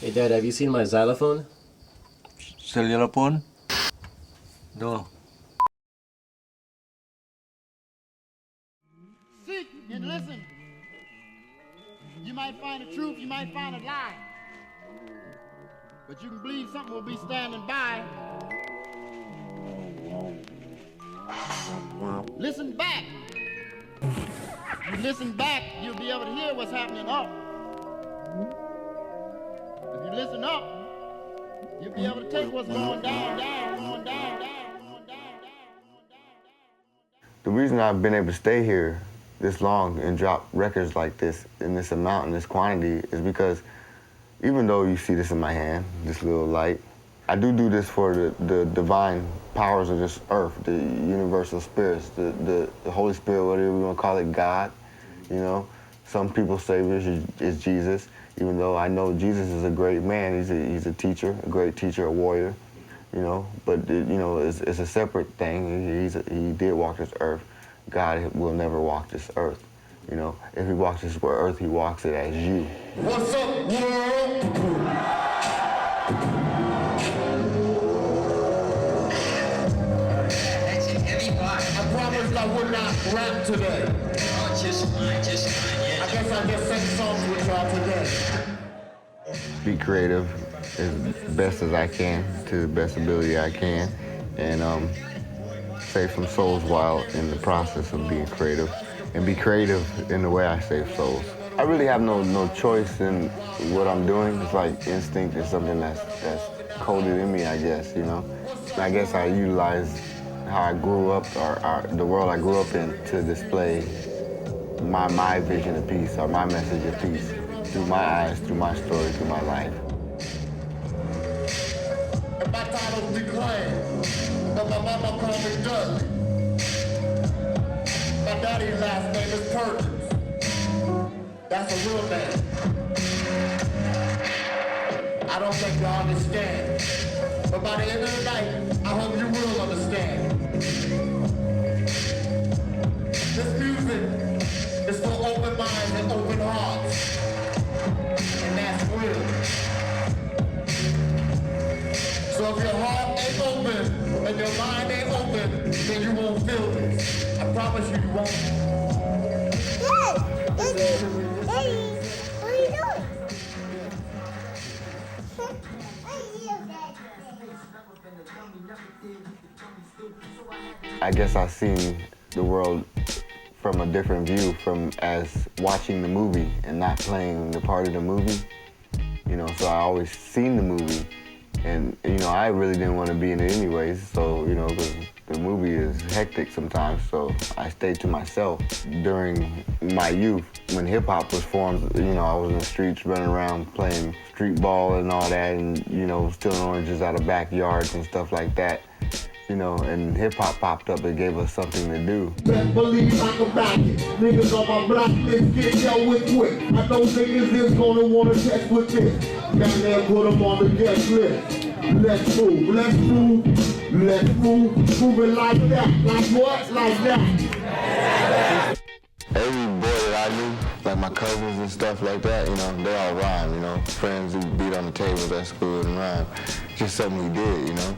Hey Dad, have you seen my xylophone? Xylophone? No. Seek and listen. You might find the truth, you might find a lie. But you can believe something will be standing by. Listen back. You listen back, you'll be able to hear what's happening up. If you listen up, you'll be able to take what's going down, going down. The reason I've been able to stay here this long and drop records like this in this amount, in this quantity, is because even though you see this in my hand, this little light, I do this for the divine powers of this earth, the universal spirits, the Holy Spirit, whatever you want to call it, God, you know. Some people's savior is Jesus, even though I know Jesus is a great man. He's a teacher, a great teacher, a warrior, you know. But, you know, it's a separate thing. He did walk this earth. God will never walk this earth, you know. If he walks this earth, he walks it as you. What's up, world? I promised I would not rap today. Oh, just fine, yeah. I guess I'll just sing songs with y'all today. Be creative as best as I can, to the best ability I can, and save some souls while in the process of being creative, and be creative in the way I save souls. I really have no choice in what I'm doing. It's like instinct is something that's coded in me, I guess, you know. I guess I utilize how I grew up, or the world I grew up in, to display my vision of peace, or my message of peace, through my eyes, through my story, through my life. My title's Declaime, but my mama called me Dudley. My daddy's last name is Perkins. That's a real name. I don't think you understand. But by the end of the night, I hope you will understand. This music is for open minds and open hearts. And that's real. So if your heart ain't open and your mind ain't open, then you won't feel this. I promise you, you won't. Daddy, what are you doing? I guess I've seen the world from a different view, from as watching the movie and not playing the part of the movie. You know, so I always seen the movie, and you know, I really didn't want to be in it anyways. So you know, because the movie is hectic sometimes, so I stayed to myself. During my youth, when hip hop was formed, you know, I was in the streets running around playing street ball and all that, and you know, stealing oranges out of backyards and stuff like that. You know, and hip-hop popped up, it gave us something to do. Best believe I can back it. Niggas on my block list get yo with quick. I know niggas is gonna wanna test with this. Down there, put them on the guest list. Let's move, let's move, let's move. Move it like that, like what? Like that. Every boy that I knew, like my cousins and stuff like that, you know, they all rhyme, you know. Friends who beat on the tables at school and rhyme. Just something he did, you know.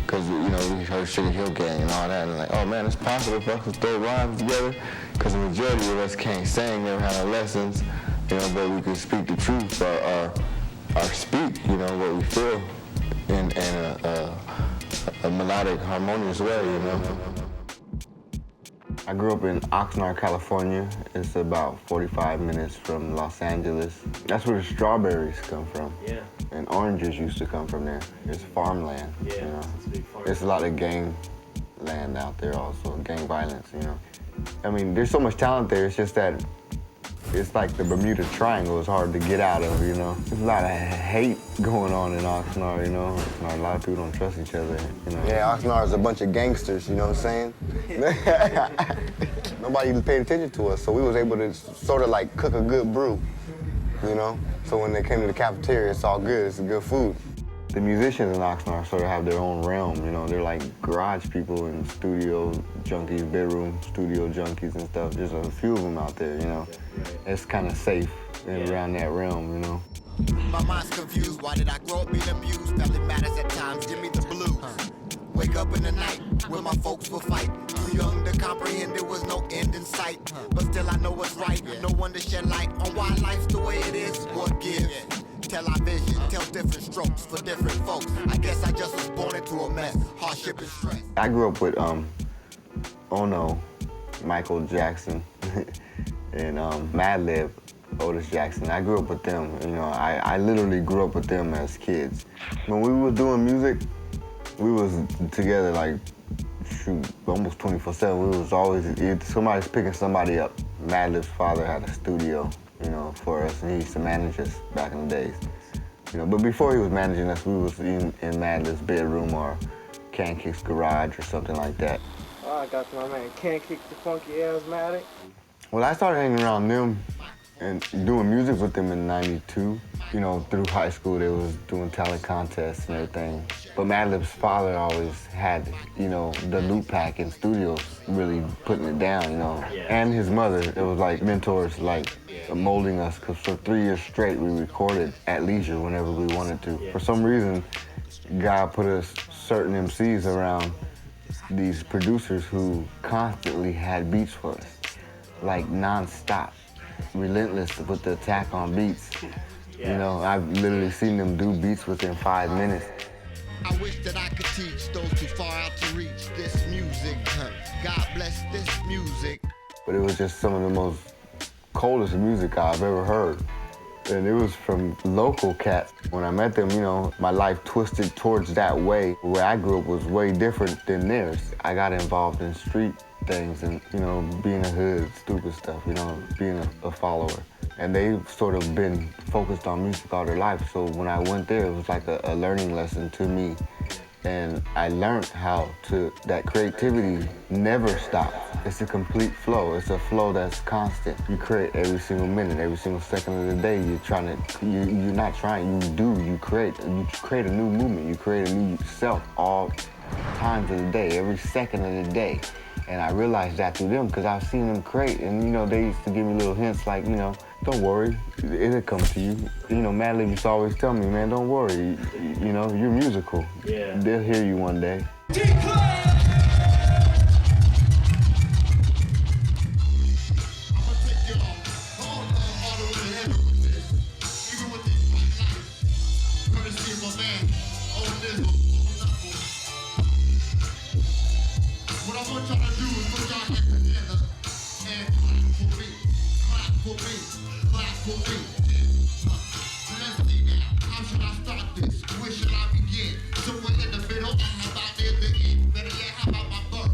Because, you know, we heard Sugar Hill Gang and all that, and like, oh man, it's possible for us to throw rhymes together, because the majority of us can't sing, never had no lessons, you know, but we can speak the truth, or speak, you know, what we feel in a melodic, harmonious way, you know. I grew up in Oxnard, California. It's about 45 minutes from Los Angeles. That's where the strawberries come from. Yeah. And oranges used to come from there. It's farmland, Yeah, you know. it's a big farm. There's a lot of gang land out there also, gang violence, you know. I mean, there's so much talent there, it's just that it's like the Bermuda Triangle is hard to get out of, you know. There's a lot of hate going on in Oxnard, you know. A lot of people don't trust each other, you know. Yeah, Oxnard is a bunch of gangsters, you know what I'm saying? Nobody even paid attention to us, so we was able to sort of like cook a good brew, you know? So when they came to the cafeteria, it's all good, it's good food. The musicians in Oxnard sort of have their own realm, you know. They're like garage people and studio junkies, bedroom studio junkies and stuff. There's a few of them out there, you know. It's kind of safe around that realm, you know. My mind's confused. Why did I grow up being abused? Family matters at times. Give me the blues. Wake up in the night where my folks will fight. Too young to comprehend there was no end in sight. But still I know what's right. No one to shed light on why life's the way it is. What gives? Tell our vision, tell different strokes for different folks. I guess I just was born into a mess. Hardship and stress. I grew up with Ono, Michael Jackson, and Madlib, Otis Jackson. I grew up with them. You know, I literally grew up with them as kids. When we were doing music, we was together like, shoot, almost 24/7. We was always, somebody's picking somebody up. Madlib's father had a studio, you know, for us, and he used to manage us back in the days. You know, but before he was managing us, we was in Madlib's bedroom or Can Kick's garage or something like that. Oh, I got my man Can Kick the Funky Asthmatic. Well, I started hanging around them and doing music with them in '92. You know, through high school, they was doing talent contests and everything. But Madlib's father always had, you know, the Lootpack in studios really putting it down, you know. And his mother, it was like mentors, like molding us, because for 3 years straight, we recorded at leisure whenever we wanted to. For some reason, God put us certain MCs around these producers who constantly had beats for us, like nonstop, relentless with the attack on beats. You know, I've literally seen them do beats within 5 minutes. I wish that I could teach those too far out to reach this music. God bless this music. But it was just some of the most coldest music I've ever heard. And it was from local cats. When I met them, you know, my life twisted towards that way. Where I grew up was way different than theirs. I got involved in street things and, you know, being a hood, stupid stuff, you know, being a follower. And they've sort of been focused on music all their life. So when I went there, it was like a learning lesson to me. And I learned how that creativity never stops. It's a complete flow. It's a flow that's constant. You create every single minute, every single second of the day. You're not trying, you do, you create a new movement. You create a new self all times of the day, every second of the day. And I realized that through them because I've seen them create. And, you know, they used to give me little hints like, you know, don't worry, it'll come to you. You know, Madlib used to always tell me, man, don't worry, you know, you're musical. Yeah. They'll hear you one day. Declaime! What I want y'all to do is put y'all hands together and clap for me. Clap for me. Clap for me. Let's see now. How should I start this? Where should I begin? Somewhere in the middle, I'm about near the end. Better yet, how about my birth?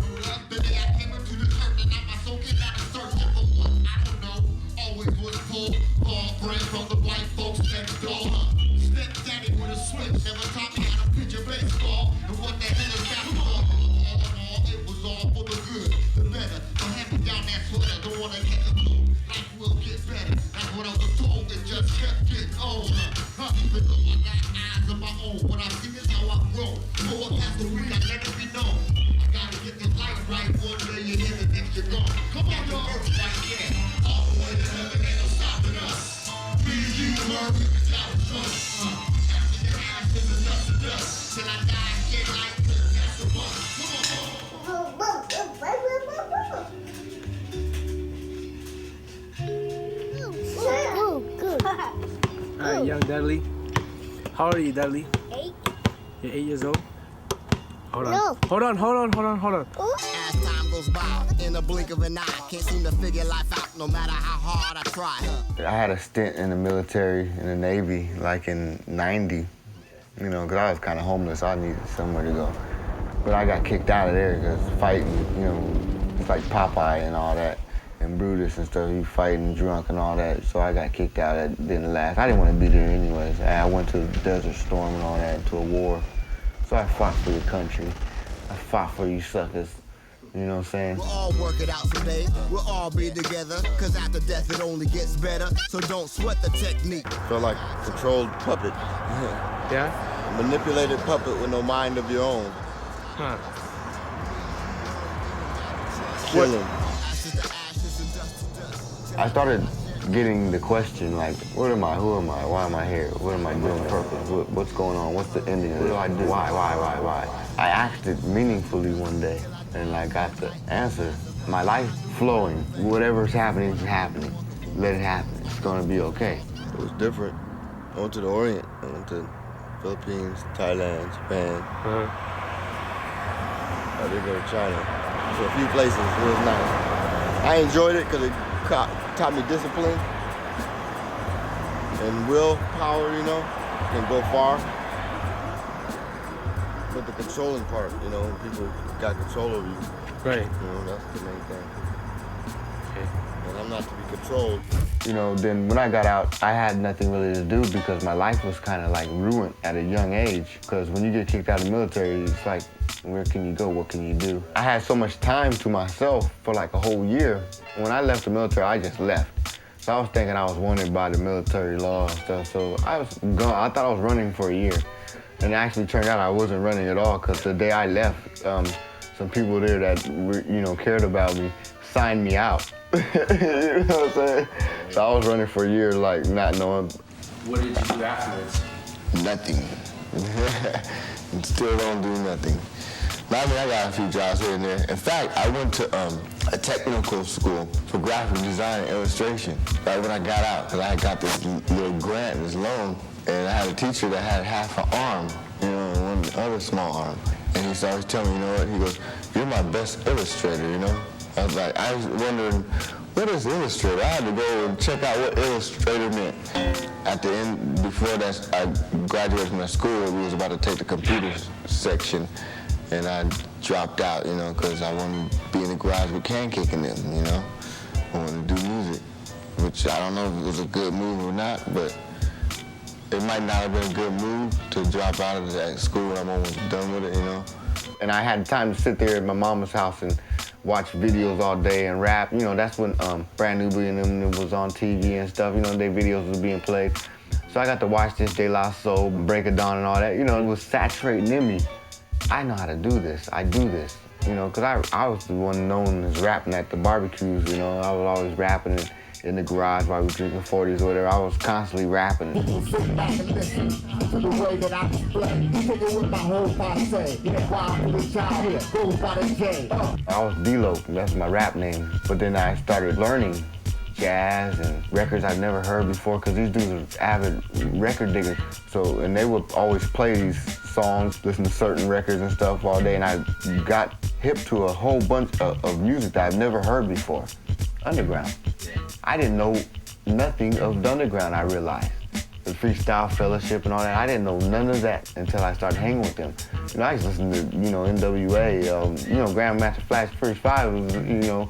The day I came into the church and now my soul came out and searching for what? I don't know. Always was pulled. All friends from the white folks next door. Step daddy with a switch. Never taught me how to pitch a baseball. And what the hell is basketball? It was all for the good, the better. Don't have me down that sweater, don't wanna get the blue. Life will get better. That's what I was told, it just kept getting older. Even though I got eyes of my own, what I see is how I grow. More past the week, I let it be known. I gotta get this life right, one day you're here, the next you're gone. Come on, your earth right here. All the way to heaven, ain't no stopping us. Me, you, her, we can tell the truth. Ashes and ashes and dust to dust. Till I die, get like this, that's the one. Come on. All right, young Dudley. How old are you, Dudley? 8. You're 8 years old? Hold on. No. Hold on. As time goes by, in a blink of an eye, can't seem to figure life out no matter how hard I try. I had a stint in the military, in the Navy, like in '90, you know, because I was kind of homeless. I needed somewhere to go. But I got kicked out of there because fighting, you know, it's like Popeye and all that, and Brutus and stuff, you fighting drunk and all that. So I got kicked out. That didn't last. I didn't want to be there anyways. I went to Desert Storm and all that, to a war. So I fought for the country. I fought for you suckers. You know what I'm saying? We'll all work it out someday. We'll all be together, cause after death it only gets better. So don't sweat the technique. Feel like a controlled puppet. Yeah? A manipulated puppet with no mind of your own. Huh. Killing. I started getting the question like, what am I, who am I, why am I here, what am I doing, purpose, what's going on, what's the ending, what do I do, why? I asked it meaningfully one day, and I got the answer. My life flowing, whatever's happening is happening. Let it happen, it's gonna be okay. It was different. I went to the Orient. I went to Philippines, Thailand, Japan. I did go to China. So a few places, it was nice. I enjoyed it because it taught me discipline and willpower, you know, can go far. But the controlling part, you know, when people got control over you. Right. You know, that's the main thing. Okay. And I'm not to be controlled. You know, then when I got out, I had nothing really to do because my life was kind of like ruined at a young age. Because when you get kicked out of the military, it's like, where can you go? What can you do? I had so much time to myself for like a whole year. When I left the military, I just left. So I was thinking I was wanted by the military law and stuff. So I was gone. I thought I was running for a year. And it actually turned out I wasn't running at all because the day I left, some people there that cared about me signed me out. You know what I'm saying? So I was running for a year, like not knowing. What did you do afterwards? Nothing. And still don't do nothing. I mean, I got a few jobs here and there. In fact, I went to a technical school for graphic design and illustration right when I got out, because I got this little grant, this loan, and I had a teacher that had half an arm, you know, and one other small arm. And he started telling me, you know what, he goes, you're my best illustrator, you know? I was wondering, what is illustrator? I had to go and check out what illustrator meant. At the end, before that, I graduated from that school, we was about to take the computer section, and I dropped out, you know, because I wanted to be in the garage with can kicking them, you know? I wanted to do music, which I don't know if it was a good move or not, but it might not have been a good move to drop out of that school when I'm almost done with it, you know? And I had time to sit there at my mama's house and watch videos all day and rap. You know, that's when Brand New and them was on TV and stuff. You know, their videos was being played. So I got to watch this De La Soul, Break of Dawn and all that. You know, it was saturating in me. I know how to do this. I do this. You know, because I was the one known as rapping at the barbecues, you know. I was always rapping in the garage while we were drinking 40s or whatever. I was constantly rapping. Sit back and listen to the way that I display. Take it with my whole body say. Yeah, wild with child here, goes by the J. I was D-Lo, that's my rap name. But then I started learning jazz and records I'd never heard before, because these dudes are avid record diggers. So, and they would always play these songs, listen to certain records and stuff all day, and I got hip to a whole bunch of music that I've never heard before. Underground. I didn't know nothing of the underground, I realized. The Freestyle Fellowship and all that, I didn't know none of that until I started hanging with them. You know, I used to listen to, you know, NWA, Grandmaster Flash First 5 was, you know,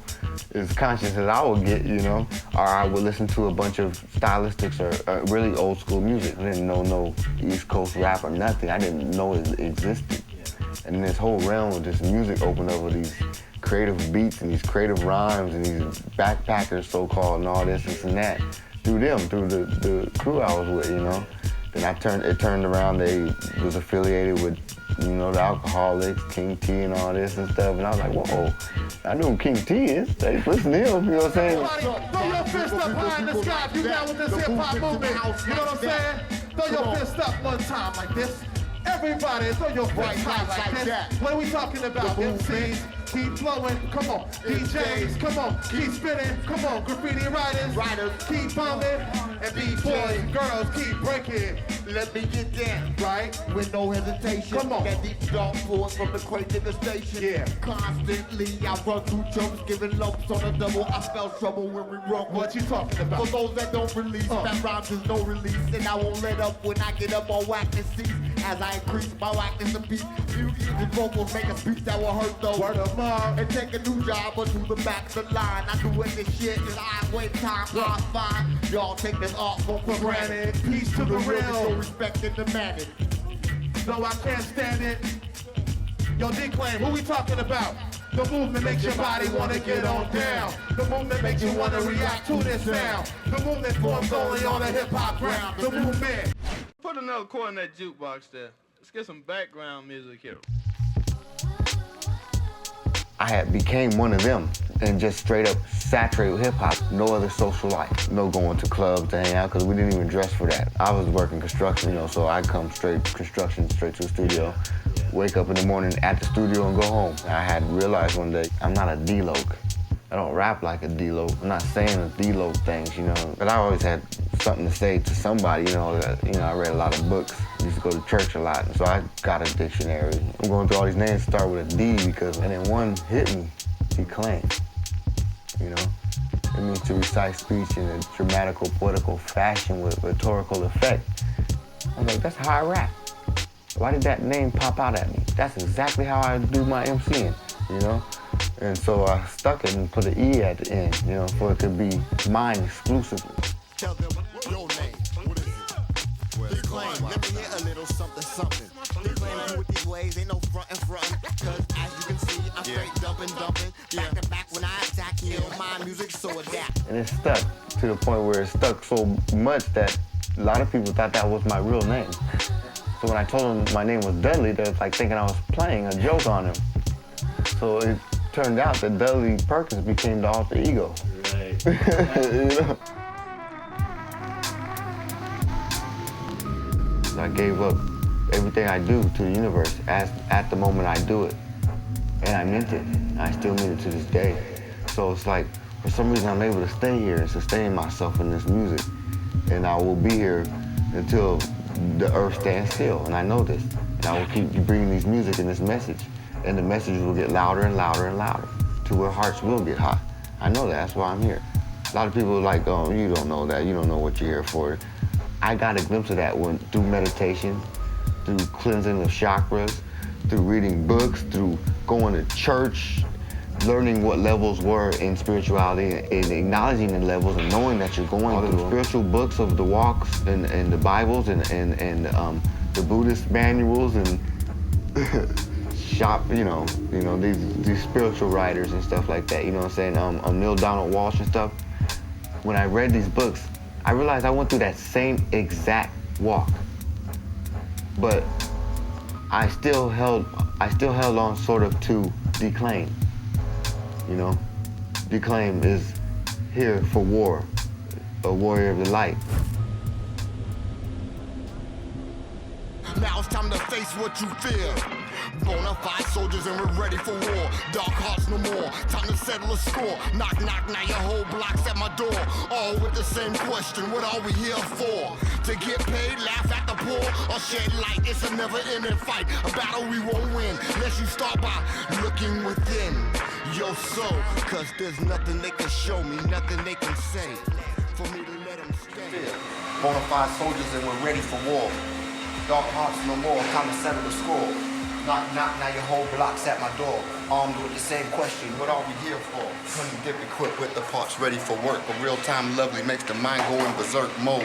as conscious as I would get, you know. Or I would listen to a bunch of stylistics or really old school music. I didn't know no East Coast rap or nothing. I didn't know it existed. And this whole realm of this music opened up with these creative beats and these creative rhymes and these backpackers, so-called, and all this and that. Through them, through the crew I was with, you know. Then it turned around, they was affiliated with, you know, the Alcoholics, King T and all this and stuff. And I was like, whoa, I knew who King T is. They listen to him, you know what I'm saying? Throw your fist up high in the sky if you down with this hip-hop movement. You know what I'm saying? Throw your fist up one time like this. Everybody, throw your fist high like this. What are we talking about? MCs, keep flowing, come on. DJs, come on. Keep spinning, come on. Graffiti writers, keep bumming. And B-boys and girls, keep breaking. Let me get down, Right? with no hesitation. Come on. That deep dark force from the quake to the station. Yeah. Constantly, I run through jokes, giving lumps on the double. I spell trouble when we run. What you talking about? For those that don't release, that rhymes is no release. And I won't let up when I get up on whackness seats. As I increase my whackness and beat, beauty and vocals make a speech that will hurt those. Word of mouth. And take a new job or to the back of the line. I do it this shit and I wait time, I find. Y'all take this art for granted. Peace to the So real. respect and demand it. No, I can't stand it. Yo, Declaime, who we talking about? The movement makes your body wanna get on down. The movement makes you wanna react to this sound. The movement forms only on a hip-hop ground. The movement. Put another chord in that jukebox there. Let's get some background music here. I had became one of them and just straight up saturated with hip hop. No other social life. No going to clubs to hang out because we didn't even dress for that. I was working construction, you know, so I'd come straight construction, straight to the studio, wake up in the morning at the studio and go home. And I had realized one day, I'm not a D-Loke. I don't rap like a D-Loke. I'm not saying the D-Loke things, you know. But I always had something to say to somebody, you know. I read a lot of books. I used to go to church a lot, so I got a dictionary. I'm going through all these names start with a D because, and then one hit me, Declaime, you know. It means to recite speech in a dramatical, poetical fashion with rhetorical effect. I was like, that's how I rap. Why did that name pop out at me? That's exactly how I do my MCing, you know? And so I stuck it and put an E at the end, you know, for it could be mine exclusively. Tell them your name. What is it? Declaime. Let me hear a little something, something. Declaime you with these ways, ain't no front. Cause as you can see, I'm straight dumping. Back to back when I attack, kill my music, so adapt. And it stuck to the point where it stuck so much that a lot of people thought that was my real name. So when I told them my name was Dudley, they was like thinking I was playing a joke on them. So it turned out that Dudley Perkins became the alter ego. Right. You know? So I gave up everything I do to the universe at the moment I do it. And I meant it. I still mean it to this day. So it's like, for some reason I'm able to stay here and sustain myself in this music. And I will be here until the earth stands still, and I know this. And I will keep bringing these music and this message. And the message will get louder and louder and louder to where hearts will get hot. I know that, that's why I'm here. A lot of people are like, oh, you don't know that, you don't know what you're here for. I got a glimpse of that through meditation, through cleansing of chakras, through reading books, through going to church, learning what levels were in spirituality and acknowledging the levels and knowing that you're going through spiritual books of the walks and the Bibles and the Buddhist manuals and these spiritual writers and stuff like that, you know what I'm saying? Neil Donald Walsh and stuff. When I read these books, I realized I went through that same exact walk. But I still held on sort of to Declaime. You know, Declaime is here for war, a warrior of the light. Now it's time to face what you fear. Bonafide soldiers and we're ready for war. Dark hearts no more. Time to settle a score. Knock, knock, now your whole block's at my door. All with the same question, what are we here for? To get paid, laugh at the poor, or shed light? It's a never-ending fight. A battle we won't win unless you start by looking within your soul. Cause there's nothing they can show me, nothing they can say for me to let them stay. Bonafide soldiers and we're ready for war. Dark hearts no more, time to settle the score. Knock, knock, now your whole block's at my door. Armed with the same question, what are we here for? Honey dip equipped with the parts ready for work. A real-time lovely makes the mind go in berserk mode.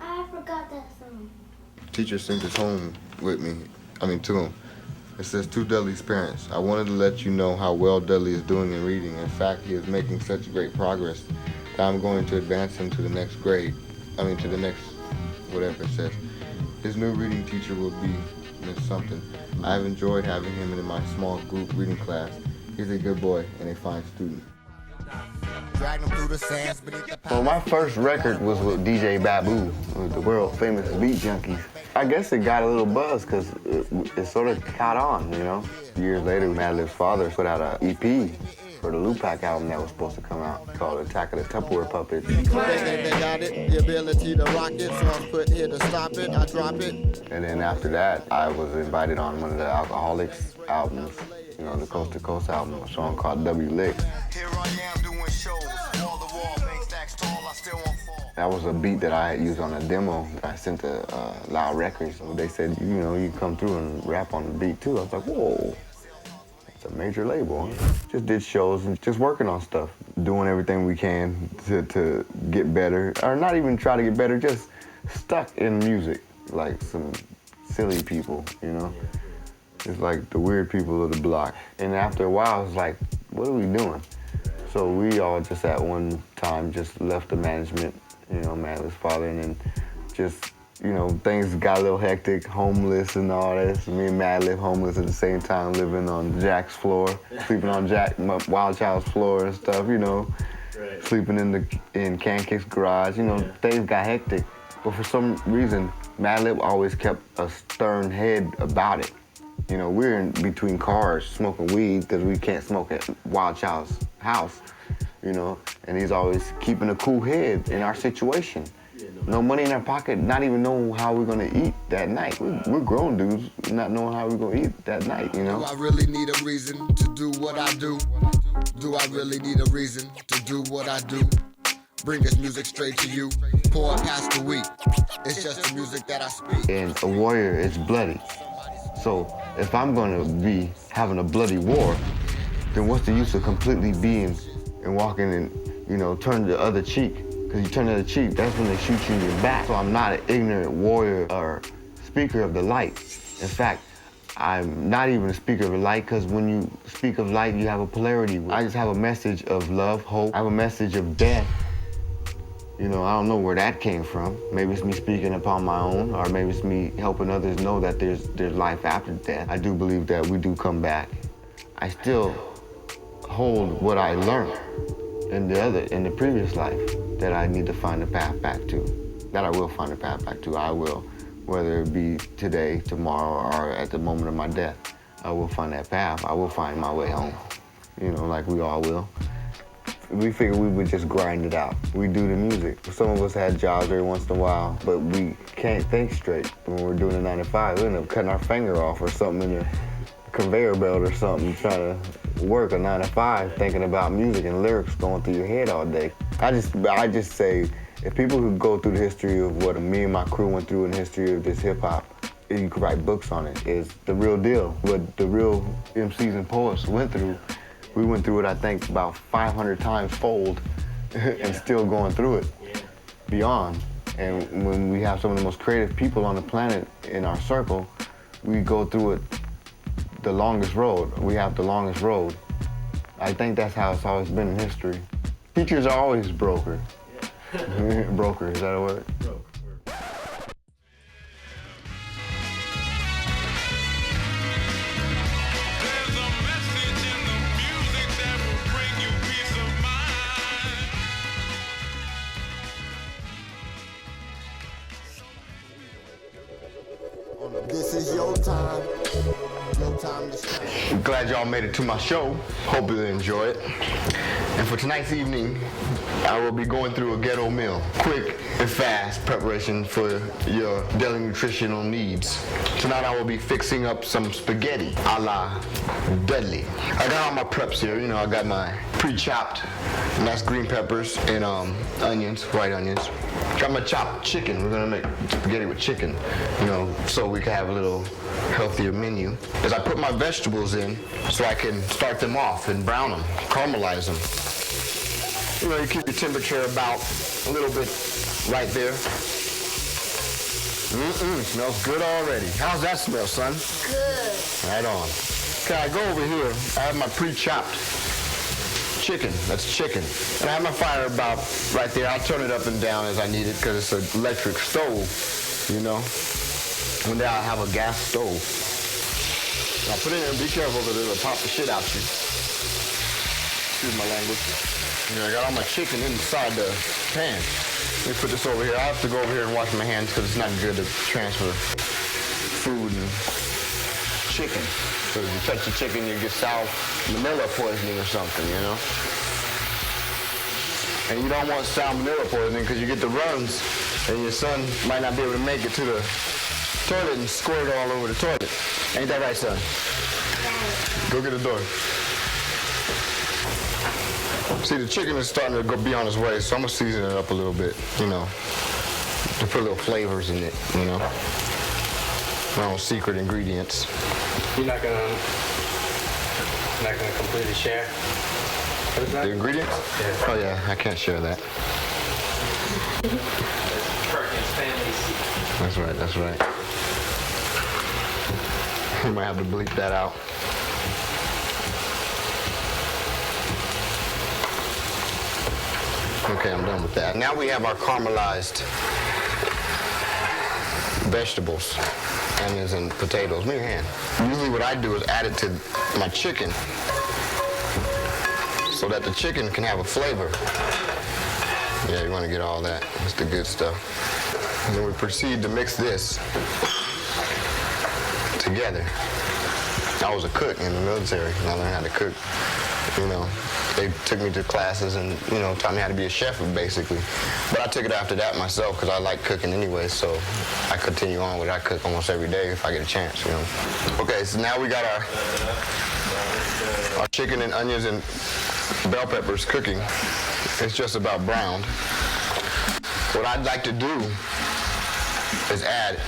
I forgot that song. Teacher sent this home with me, to him. It says, to Dudley's parents, I wanted to let you know how well Dudley is doing in reading. In fact, he is making such great progress that I'm going to advance him to the next grade. To the next, whatever it says. His new reading teacher will be Miss Something. I have enjoyed having him in my small group reading class. He's a good boy and a fine student. Well, my first record was with DJ Babu, the world famous Beat Junkies. I guess it got a little buzz because it sort of caught on, you know. Years later, Madlib's father put out an EP for the Lootpack album that was supposed to come out called Attack of the Tupperware Puppets. They got it, the ability to rock it, so I put here to stop it, I drop it. And then after that, I was invited on one of the Alcoholics albums, you know, the Coast to Coast album, a song called W Licks. Here I am doing shows, wall to wall, make stacks tall, I still won't fall. That was a beat that I had used on a demo that I sent to Loud Records. So they said, you know, you come through and rap on the beat too. I was like, whoa, it's a major label. Just did shows and just working on stuff, doing everything we can to get better, or not even try to get better, just stuck in music, like some silly people, you know? It's like the weird people of the block. And after a while, it's like, what are we doing? So we all just at one time just left the management you know, Madlib's father, and then just, you know, things got a little hectic, homeless and all this. Me and Madlib homeless at the same time, living on Jack's floor, sleeping on Wildchild's floor and stuff, you know, sleeping in Cancake's garage, you know, things got hectic. But for some reason, Madlib always kept a stern head about it. You know, we're in between cars smoking weed because we can't smoke at Wildchild's house, you know, and he's always keeping a cool head in our situation. No money in our pocket, not even knowing how we're gonna eat that night. We're grown dudes, not knowing how we're gonna eat that night, you know? Do I really need a reason to do what I do? Do I really need a reason to do what I do? Bring this music straight to you, pour past the week. It's just the music that I speak. And a warrior is bloody. So if I'm gonna be having a bloody war, then what's the use of completely being and walking and, you know, turn the other cheek? Because you turn the other cheek, that's when they shoot you in your back. So I'm not an ignorant warrior or speaker of the light. In fact, I'm not even a speaker of the light, because when you speak of light, you have a polarity. I just have a message of love, hope. I have a message of death. You know, I don't know where that came from. Maybe it's me speaking upon my own, or maybe it's me helping others know that there's life after death. I do believe that we do come back. I still hold what I learned in the previous life that I need to find a path back to. That I will find a path back to. I will, whether it be today, tomorrow, or at the moment of my death. I will find that path. I will find my way home. You know, like we all will. We figured we would just grind it out. We do the music. Some of us had jobs every once in a while, but we can't think straight when we're doing a 9 to 5. We end up cutting our finger off or something in a conveyor belt or something, trying to work a 9 to 5, thinking about music and lyrics going through your head all day. I just say, if people could go through the history of what me and my crew went through in the history of this hip hop, you could write books on it. It's the real deal. What the real MCs and poets went through. We went through it, I think, about 500 times fold and still going through it beyond. And when we have some of the most creative people on the planet in our circle, we go through it the longest road. We have the longest road. I think that's how it's always been in history. Teachers are always broker. Yeah. Broker, is that a word? This is your time. Your time to shine. I'm glad y'all made it to my show. Hope you enjoy it. And for tonight's evening, I will be going through a ghetto meal. Quick and fast preparation for your daily nutritional needs. Tonight I will be fixing up some spaghetti a la Dudley. I got all my preps here. You know, I got my pre-chopped, nice green peppers and onions, white onions. Got my chopped chicken. We're gonna make spaghetti with chicken, you know, so we can have a little healthier menu. As I put my vegetables in, so I can start them off and brown them, caramelize them. You know, you keep your temperature about a little bit right there. Smells good already. How's that smell, son? Good. Right on. Okay, I go over here. I have my pre-chopped chicken. That's chicken. And I have my fire about right there. I'll turn it up and down as I need it because it's an electric stove, you know. One day I'll have a gas stove. Now put it in and be careful because it'll pop the shit out you. Excuse my language. You know, I got all my chicken inside the pan. Let me put this over here. I have to go over here and wash my hands because it's not good to transfer food and chicken. So if you touch the chicken, you get salmonella poisoning or something, you know? And you don't want salmonella poisoning because you get the runs and your son might not be able to make it to the toilet and squirt all over the toilet. Ain't that right, son? Go get the door. See, the chicken is starting to be on its way, so I'm gonna season it up a little bit, you know, to put little flavors in it, you know, my own secret ingredients. You're not gonna completely share? What is that? The ingredients? Yeah. Oh yeah, I can't share that. Perkins family secret. That's right, that's right. You might have to bleep that out. Okay, I'm done with that. Now we have our caramelized vegetables, onions and potatoes. Move your hand. Usually what I do is add it to my chicken so that the chicken can have a flavor. Yeah, you want to get all that. That's the good stuff. And then we proceed to mix this together. I was a cook in the military, and I learned how to cook. You know, they took me to classes and, you know, taught me how to be a chef, basically. But I took it after that myself because I like cooking anyway, so I continue on with it. I cook almost every day if I get a chance, you know. Okay, so now we got our chicken and onions and bell peppers cooking. It's just about browned. What I'd like to do is add,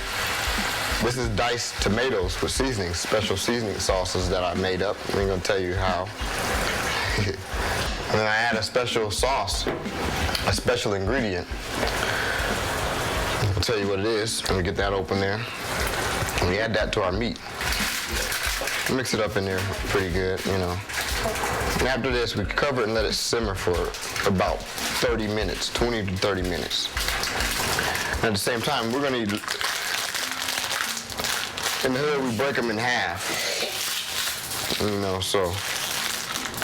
this is diced tomatoes with seasonings, special seasoning sauces that I made up. I ain't gonna tell you how. And then I add a special sauce, a special ingredient. I'll tell you what it is. Let me get that open there. And we add that to our meat. Mix it up in there pretty good, you know. And after this, we cover it and let it simmer for about 30 minutes, 20 to 30 minutes. And at the same time, we're gonna eat, in the hood, we break them in half. You know, so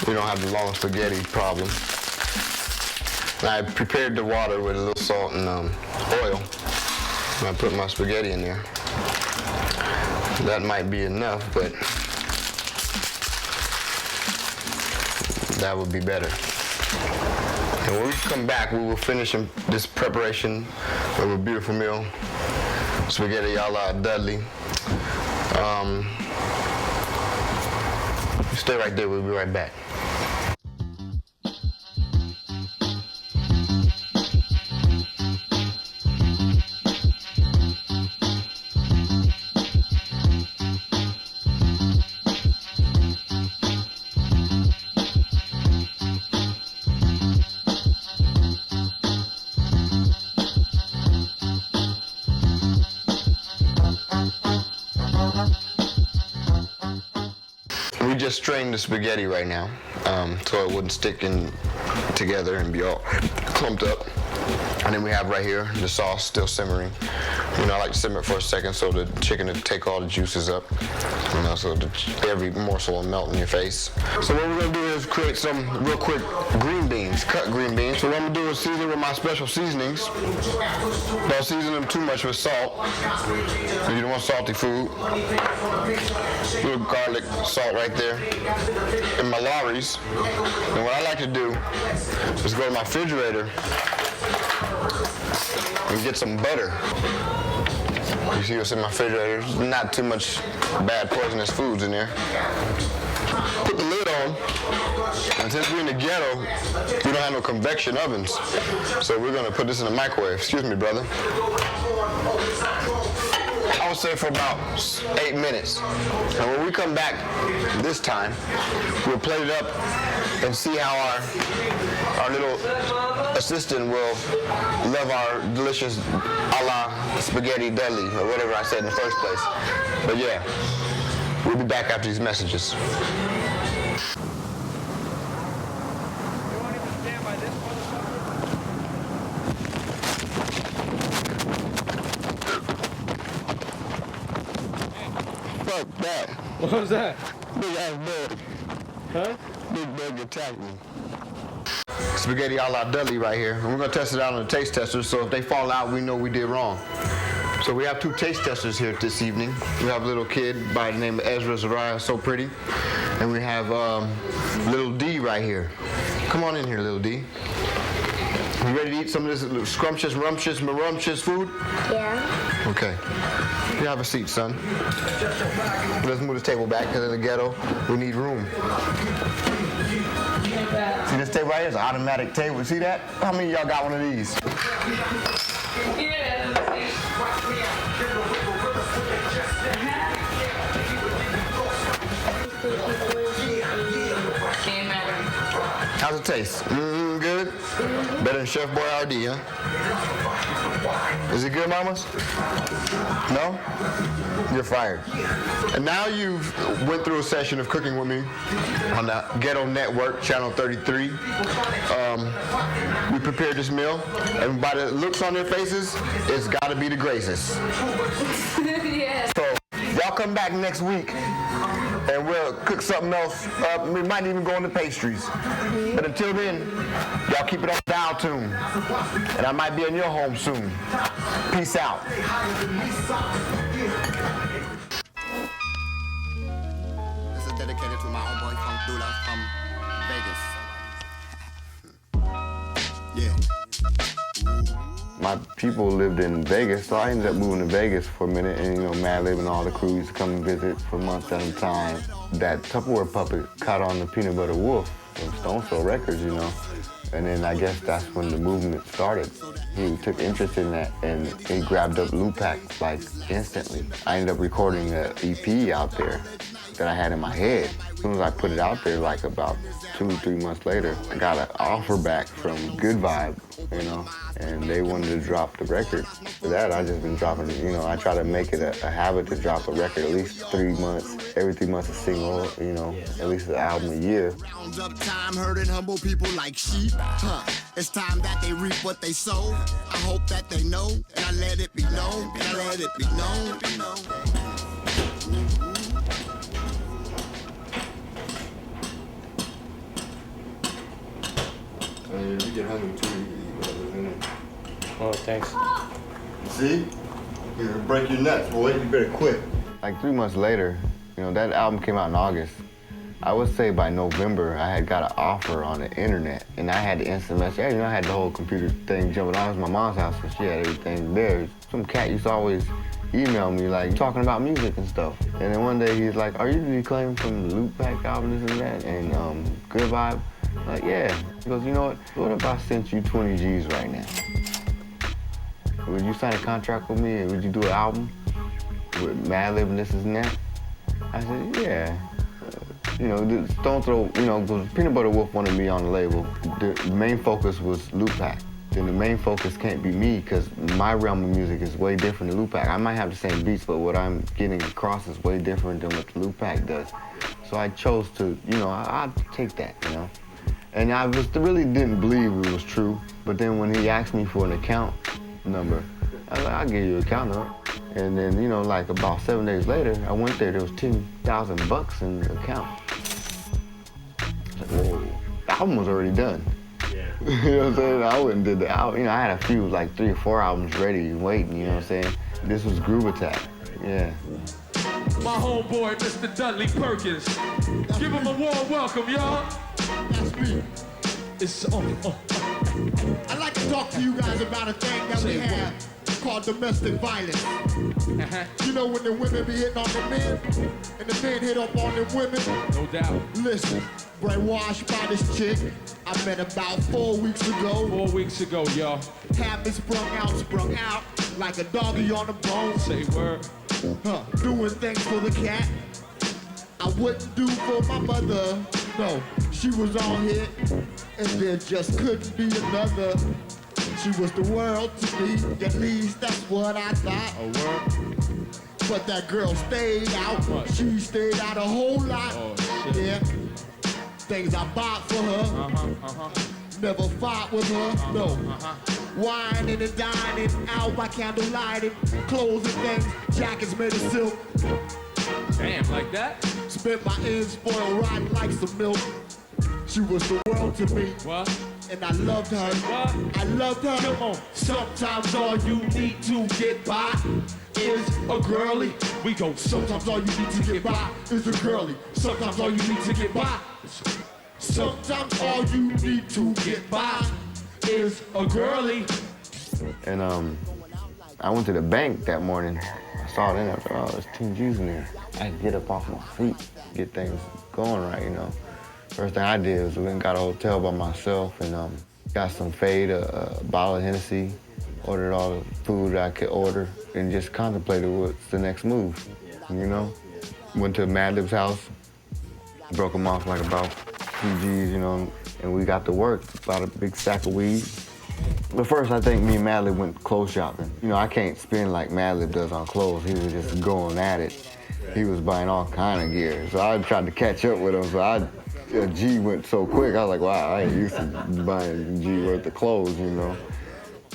we don't have the long spaghetti problem. And I prepared the water with a little salt and oil. And I put my spaghetti in there. That might be enough, but that would be better. And when we come back, we will finish this preparation of a beautiful meal. Spaghetti a la Dudley. Stay right there, we'll be right back. We just strained the spaghetti right now, so it wouldn't stick in together and be all clumped up. And then we have right here the sauce still simmering. You know, I like to simmer it for a second so the chicken will take all the juices up. You know, so every morsel will melt in your face. So what we're gonna do is create some real quick green beans, cut green beans. So what I'm gonna do is season with my special seasonings. Don't season them too much with salt. You don't want salty food. Little garlic, salt right there. And my Lawry's. And what I like to do is go to my refrigerator and get some butter. You see what's in my refrigerator? There's not too much bad poisonous foods in there. Put the lid on, and since we're in the ghetto, we don't have no convection ovens. So we're gonna put this in the microwave. Excuse me, brother. I would say for about 8 minutes. And when we come back this time, we'll plate it up and see how our little assistant will love our delicious a la spaghetti deli, or whatever I said in the first place. But yeah, we'll be back after these messages. Fuck that. What was that? Big ass bird. Huh? Big bird attacked me. Spaghetti a la Dudley right here. And we're gonna test it out on the taste tester, so if they fall out, we know we did wrong. So we have 2 taste testers here this evening. We have a little kid by the name of Ezra Zariah, so pretty. And we have little D right here. Come on in here, little D. You ready to eat some of this scrumptious, rumptious food? Yeah. Okay. You have a seat, son. Let's move the table back, because in the ghetto, we need room. See this table right here? It's an automatic table. You see that? How many of y'all got one of these? How's it taste? Good? Better than Chef Boyardee, huh? Is it good, mamas? No? You're fired. And now you've went through a session of cooking with me on the Ghetto Network, Channel 33. We prepared this meal, and by the looks on their faces, it's gotta be the Graces. Yes. So, y'all come back next week, and we'll cook something else up. We might even go into pastries. But until then, y'all keep it on dial tune. And I might be in your home soon. Peace out. This is dedicated to my homeboy from Dula from Vegas. Yeah. My people lived in Vegas, so I ended up moving to Vegas for a minute, and Madlib and all the crew used to come and visit for months at a time. That Tupperware puppet caught on the Peanut Butter Wolf from Stone Soul Records, and then I guess that's when the movement started. He took interest in that, and he grabbed up Lootpack like instantly. I ended up recording an EP out there that I had in my head. As soon as I put it out there, like about 2 or 3 months later, I got an offer back from Good Vibe, and they wanted to drop the record. For that, I just been dropping, I try to make it a habit to drop a record at least 3 months, every 3 months a single, at least an album a year. Rounds up time, herding humble people like sheep. It's time that they reap what they sow. I hope that they know, and I let it be known, and I let it be known. You get hungry too, you can eat Oh, thanks. See? You're gonna break your nuts, boy. You better quit. Like 3 months later, that album came out in August. I would say by November, I had got an offer on the internet, and I had the instant message. I had the whole computer thing jumping on. It was my mom's house, so she had everything there. Some cat used to always email me, like, talking about music and stuff. And then one day he's like, "Are you the Declaime from the Lootpack album, this and that, and Good Vibe?" I'm like, "Yeah." He goes, "You know what? What if I sent you 20 G's right now? Would you sign a contract with me, and would you do an album with Madlib and this and that?" I said, "Yeah." Don't throw, because Peanut Butter Wolf wanted me on the label. The main focus was Lootpack. Then the main focus can't be me, because my realm of music is way different than Lootpack. I might have the same beats, but what I'm getting across is way different than what the Lootpack does. So I chose to, I'd take that, And I really didn't believe it was true. But then when he asked me for an account number, I was like, "I'll give you an account number." And then, like about 7 days later, I went there, there was $10,000 in the account. I was like, whoa, the album was already done. Yeah. You know what I'm saying? I went and did the album. I had a few, like 3 or 4 albums ready and waiting, you know what I'm saying? This was Groove Attack, yeah. My homeboy, Mr. Dudley Perkins. Give him a warm welcome, y'all. That's me. It's I'd like to talk to you guys about a thing that we have called domestic violence. When the women be hitting on the men, and the men hit up on the women. No doubt. Listen, brainwashed by this chick I met about 4 weeks ago. 4 weeks ago, y'all. Had me sprung out like a doggy on the bone. Say word. Doing things for the cat I wouldn't do for my mother. No, she was on hit, and there just couldn't be another. She was the world to me, at least that's what I thought. A word. But that girl stayed out. She stayed out a whole lot. Oh, shit. Yeah. Things I bought for her. Never fought with her. No. Wining and dining, out by candlelight, clothes and things, jackets made of silk. Damn, like that? Spent my ends spoiled rotten like some milk. She was the world to me. What? And I loved her. What? I loved her. Come on. Sometimes all you need to get by is a girly. We go. Sometimes all you need to get by is a girly. Sometimes all you need to get by. Sometimes all you need to get by is a girly. And I went to the bank that morning. I saw it in there. Oh, there's 10 G's in there. I could get up off my feet, get things going right, First thing I did was we went and got a hotel by myself and got some fade, a bottle of Hennessy, ordered all the food I could order, and just contemplated what's the next move, Went to Madlib's house, broke him off like about few G's, you know, and we got to work, bought a big stack of weed. But first, I think me and Madlib went clothes shopping. You know, I can't spend like Madlib does on clothes. He was just going at it. He was buying all kind of gear. So I tried to catch up with him, so a G went so quick. I was like, wow, I ain't used to buying G worth of clothes, you know.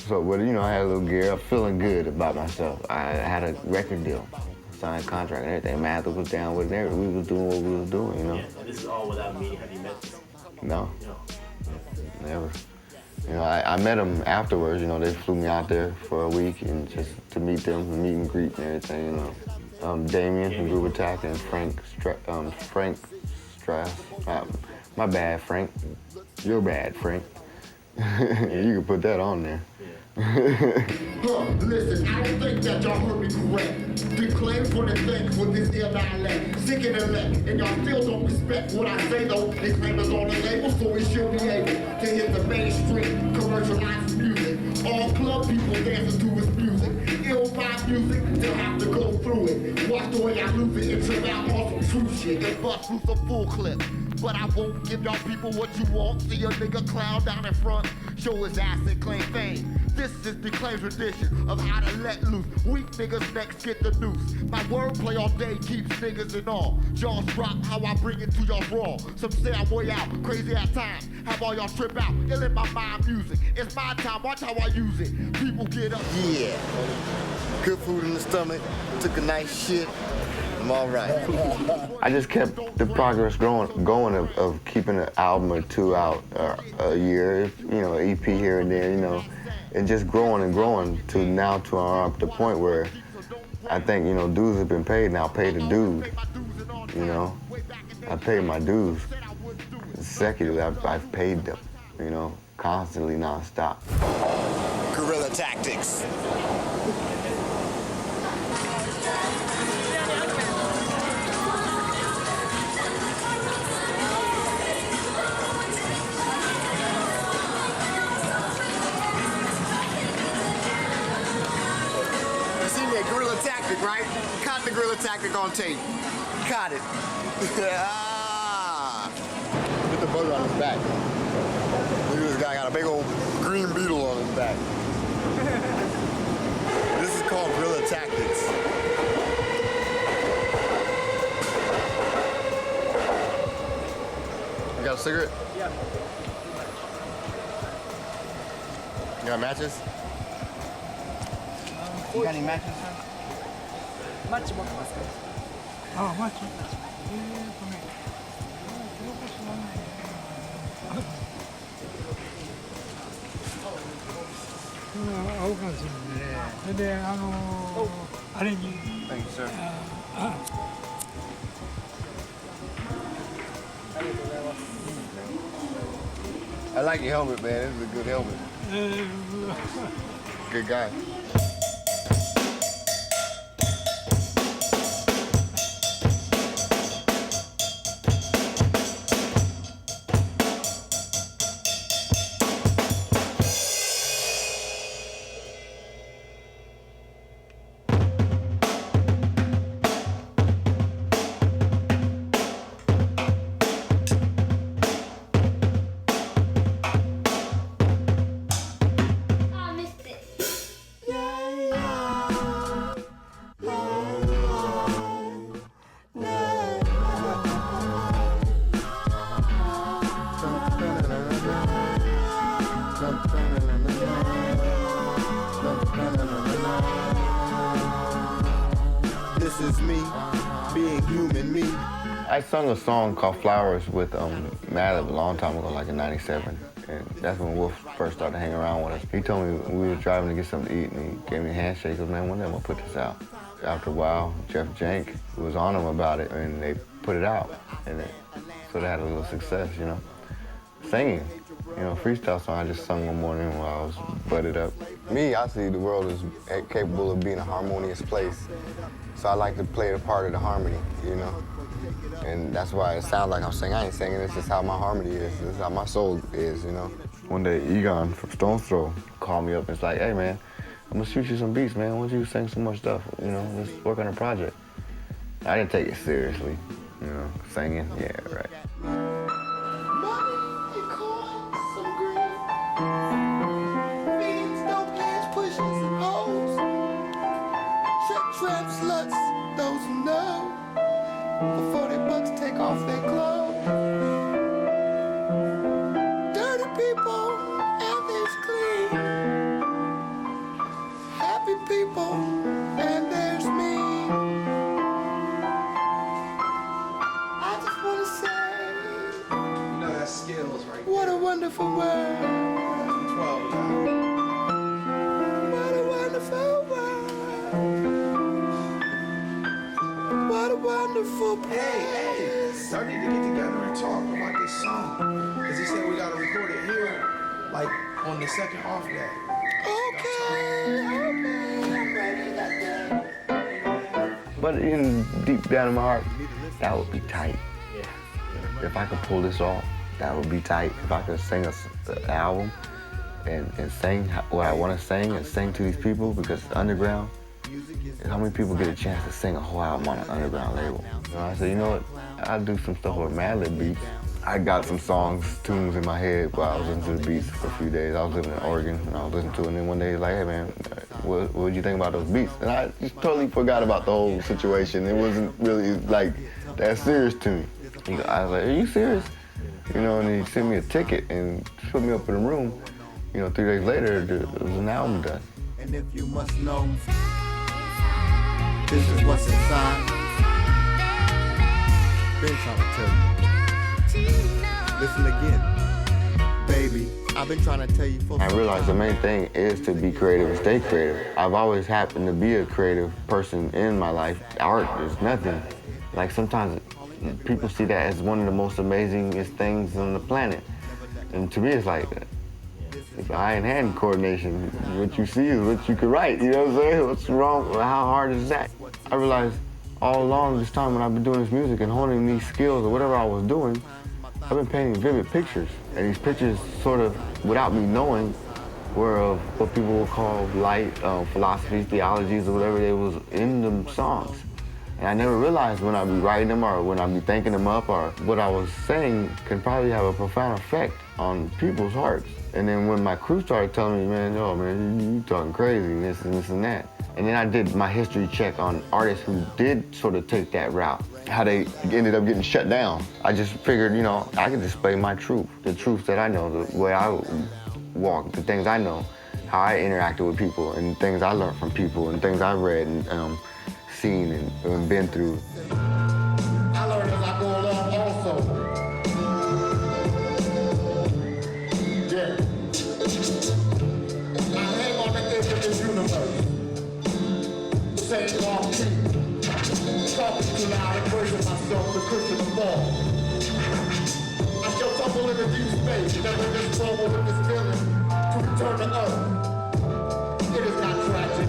So, but you know, I had a little gear. I'm feeling good about myself. I had a record deal, signed contract and everything. Madlib was down with it. We was doing what we was doing, you know. Yeah, and this is all without me. Have you met this? No, never. You know, I met them afterwards. You know, they flew me out there for a week and just to meet them, meet and greet and everything. You know, Damien from Group Attack and Frank Strass. My bad, Frank. Your bad, Frank. You can put that on there. Listen, I don't think that y'all heard me correct. Declaime for the things with this ill dialect. Sick and elect, and y'all still don't respect what I say though. Declaime is on the label, so we should be able to hit the mainstream commercialized music. All club people dancing to his music. Ill vibe music, they'll have to go through it. Watch the way I lose it and trip out on some true shit. And bust through some full clip. But I won't give y'all people what you want. See a nigga clown down in front, show his ass and claim fame. This is Declaime's tradition of how to let loose. Weak niggas next get the noose. My wordplay all day keeps niggas in awe. Jaws drop how I bring it to y'all raw. Some say I'm way out, crazy at times. Have all y'all trip out, ill in my mind music. It's my time, watch how I use it. People get up. Yeah. Good food in the stomach. Took a nice shit. I'm all right. I just kept the progress going of keeping an album or two out a year, you know, EP here and there, you know, and just growing and growing to now to the point where I think, you know, dues have been paid now. Pay the dude, you know. I paid my dues. Consecutively, I've paid them, you know, constantly, nonstop. Guerrilla tactics. Right? Caught the guerrilla tactic on tape. Caught it. Put the butter on his back. Look at this guy, got a big old green beetle on his back. This is called guerrilla tactics. You got a cigarette? Yeah. You got matches? You got any matches, sir? マッチ持ってますか？ああ、マッチ。青かもしれないね。それであれに。Thank you, sir. ありがとうございます。I like your helmet, man. This is a good helmet. Good guy. This is me, being human me. I sung a song called Flowers with Madlib a long time ago, like in '97. And that's when Wolf first started hanging around with us. He told me we were driving to get something to eat, and he gave me a handshake. He goes, man, when am I gonna put this out? After a while, Jeff Jank was on him about it, and they put it out. And so they had a little success, you know. Singing, you know, freestyle song, I just sung one morning while I was butted up. Me, I see the world as capable of being a harmonious place. So I like to play the part of the harmony, you know. And that's why it sounds like I'm singing. I ain't singing, it's just how my harmony is. This is how my soul is, you know. One day, Egon from Stone's Throw called me up and was like, hey, man, I'm gonna shoot you some beats, man. Why don't you sing so much stuff? You know, let's work on a project. I didn't take it seriously, you know, singing, yeah, right. skills right What a wonderful world. 12 guys. What a wonderful world. What a wonderful place. Hey, y'all need to get together and talk about this song. Cause he said we gotta record it here, like on the second off day. Okay, I'm ready to But in deep down in my heart, that would be tight. If I could pull this off, that would be tight. If I could sing an album and sing what I want to sing and sing to these people, because it's underground. How many people get a chance to sing a whole album on an underground label? So I said, you know what? I'll do some stuff with Madlib beats. I got some songs, tunes in my head while I was listening to the beats for a few days. I was living in Oregon and I was listening to it, and then one day he's like, hey man, what would you think about those beats? And I just totally forgot about the whole situation. It wasn't really like that serious to me. I was like, are you serious? You know, and he sent me a ticket and put me up in a room. You know, 3 days later, it was an album done. And if you must know, this is what's inside. Been trying to tell you. Listen again. Baby, I've been trying to tell you for I realized the main thing is to be creative and stay creative. I've always happened to be a creative person in my life. Art is nothing. Like sometimes people see that as one of the most amazingest things on the planet. And to me, it's like, it's eye and hand coordination. What you see is what you can write, you know what I'm saying? What's wrong? How hard is that? I realized all along this time when I've been doing this music and honing these skills or whatever I was doing, I've been painting vivid pictures. And these pictures sort of, without me knowing, were of what people would call light philosophies, theologies, or whatever they was in the songs. And I never realized when I'd be writing them or when I'd be thinking them up or what I was saying can probably have a profound effect on people's hearts. And then when my crew started telling me, man, yo, man, you talking crazy, and this and that. And then I did my history check on artists who did sort of take that route, how they ended up getting shut down. I just figured, you know, I could display my truth, the truth that I know, the way I walk, the things I know, how I interacted with people, and things I learned from people, and things I've read and seen and been through. I learned as I go along also. Yeah. I hang on the edge of this universe. Saying long key. Talking too loud and praising myself, the Christian of all. I shall tumble into deep space, never this trouble with this feeling to return to earth. It is not tragic.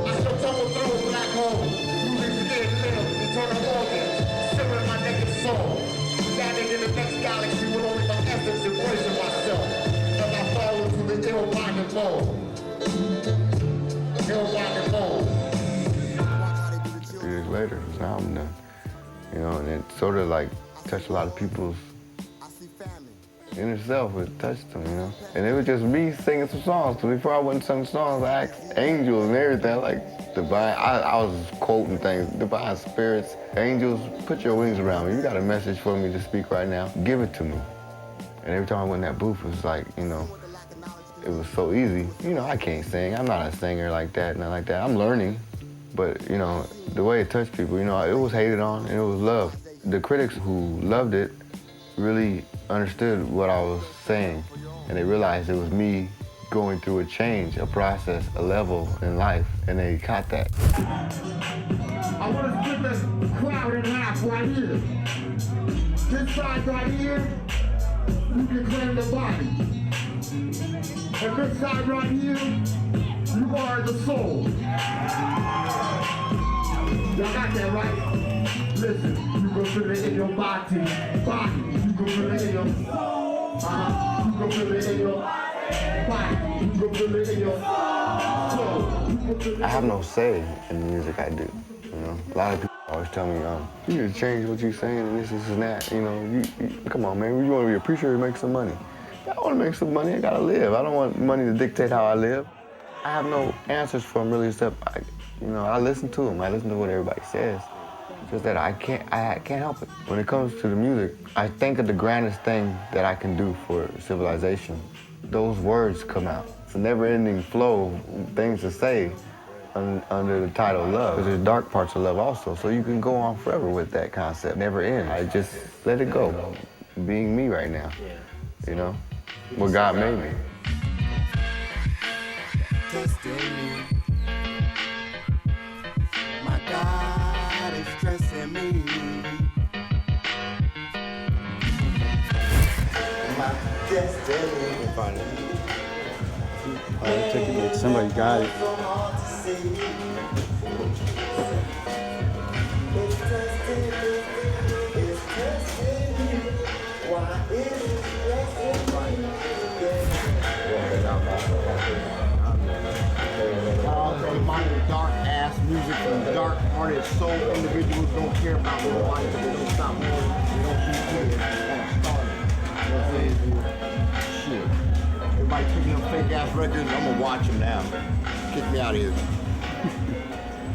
I shall tumble through a black hole, losing skin, limbs, eternal organs, shivering my naked soul. Standing in the next galaxy with only my essence embracing myself as I fall into the ill-minded mold. Ill-minded mold. 3 years later, it's an album done. You know, and it sort of like touched a lot of people's inner self. It touched them, you know. And it was just me singing some songs. So before I went and sung songs, I asked angels and everything, like divine. I was quoting things, divine spirits, angels, put your wings around me. You got a message for me to speak right now. Give it to me. And every time I went in that booth, it was like, you know, it was so easy. You know, I can't sing. I'm not a singer like that, nothing like that. I'm learning. But, you know, the way it touched people, you know, it was hated on and it was loved. The critics who loved it really understood what I was saying, and they realized it was me going through a change, a process, a level in life, and they caught that. I want to split the crowd in half right here. This side right here, you can claim the body. And this side right here, you are the soul. Y'all got that right? Listen, you can feel it in your body. You can feel it in your soul. You can feel it in your body. You can feel it in your soul. I have no say in the music I do. You know, a lot of people always tell me, you need to change what you're saying and this and that. You know, you come on, man. You want to be a preacher and make some money. I want to make some money. I gotta live. I don't want money to dictate how I live. I have no answers for them really, except I listen to them. I listen to what everybody says. Just that I can't help it. When it comes to the music, I think of the grandest thing that I can do for civilization. Those words come out. It's a never-ending flow of things to say under the title love. There's dark parts of love also, so you can go on forever with that concept. Never end. I just let it go. being me right now. You know, what God made me. Testing me. My God is stressing me. My destiny. Find it. Take it. Somebody got it. Dark ass music from dark-hearted soul individuals don't care about nobody, but they don't stop moving. They don't keep moving. Shit. Everybody picking up fake ass records. I'm gonna watch them now. Kick me out of here.